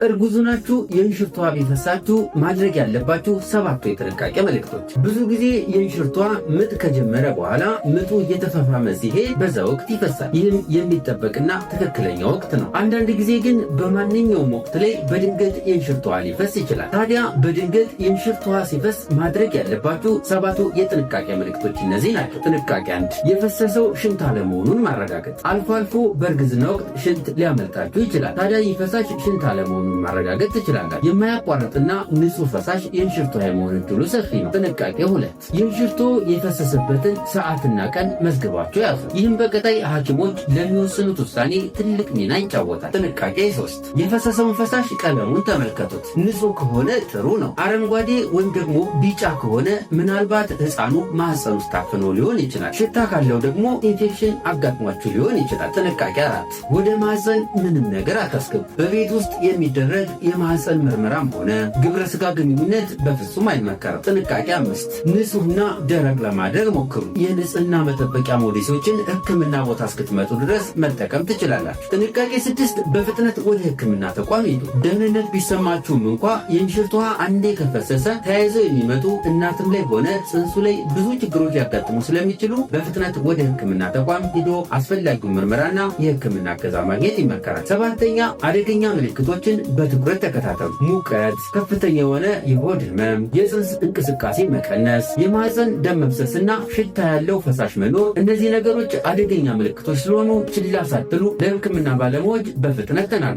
እርጉዝ ናችሁ? የእንሽርቷ ቢፈሳችሁ ማድረግ ያለባችሁ 7 የጥንቃቄ መልእክቶች። ብዙ ጊዜ የእንሽርቷ ምጥ ከጀመረ በኋላ ምጡ እየተፋፋመ ሲሄድ በዛ ወቅት ይፈሳል። ይህም የሚጠበቅና ትክክለኛ ወቅት ነው። አንዳንድ ጊዜ ግን በማንኛውም ወቅት ላይ በድንገት የእንሽርቷ ሊፈስ ይችላል። ታዲያ በድንገት የእንሽርቷ ሲፈስ ማድረግ ያለባችሁ 7 የጥንቃቄ መልእክቶች እነዚህ ናቸው። ጥንቃቄ 1፣ የፈሰሰው ሽንት አለመሆኑን ማረጋገጥ። አልፎ አልፎ በእርግዝና ወቅት ሽንት ሊያመልጣችሁ ይችላል። ታዲያ ይህ ፈሳሽ ሽንት አለመሆኑን ማረጋገጥ ትችላላችሁ። የማያቋርጥና ንጹህ ፈሳሽ የእንሽርቶ የመሆን እድሉ ሰፊ ነው። ጥንቃቄ 2፣ የእንሽርቶ የፈሰሰበትን ሰዓትና ቀን መዝግባቸው ያዙ። ይህም በቀጣይ ሐኪሞች ለሚወስኑት ውሳኔ ትልቅ ሚና ይጫወታል። ጥንቃቄ 3፣ የፈሰሰውን ፈሳሽ ቀለሙን ተመልከቱት። ንጹህ ከሆነ ጥሩ ነው። አረንጓዴ ወይም ደግሞ ቢጫ ከሆነ ምናልባት ሕፃኑ ማህፀን ውስጥ ታፍኖ ሊሆን ይችላል። ሽታ ካለው ደግሞ ኢንፌክሽን አጋጥሟችሁ ሊሆን ይችላል። ጥንቃቄ 4፣ ወደ ማህፀን ምንም ነገር አታስገቡ። በቤት ውስጥ የሚደረግ የማህፀን ምርመራም ሆነ ግብረ ስጋ ግንኙነት በፍጹም አይመከርም። ጥንቃቄ 5፣ ንጹህና ደረቅ ለማድረግ ሞክሩ። የንጽህና መጠበቂያ ሞዴሶችን ሕክምና ቦታ እስክትመጡ ድረስ መጠቀም ትችላላችሁ። ጥንቃቄ 6፣ በፍጥነት ወደ ሕክምና ተቋም ሂዱ። ደህንነት ቢሰማችሁም እንኳ የእንሽርት ውሃ አንዴ ከፈሰሰ ተያይዘው የሚመጡ እናትም ላይ ሆነ ጽንሱ ላይ ብዙ ችግሮች ሊያጋጥሙ ስለሚችሉ በፍጥነት ወደ ሕክምና ተቋም ሂዶ አስፈላጊውን ምርመራና የሕክምና እገዛ ማግኘት ይመከራል። 7ኛ፣ አደገኛ ምልክቶችን በትኩረት ተከታተሉ። ሙቀት፣ ከፍተኛ የሆነ የሆድ ህመም፣ የጽንስ እንቅስቃሴ መቀነስ፣ የማህፀን ደም መፍሰስና ሽታ ያለው ፈሳሽ መኖር። እነዚህ ነገሮች አደገኛ ምልክቶች ስለሆኑ ችላ ሳትሉ ለሕክምና ባለሙያዎች በፍጥነት ተናገሩ።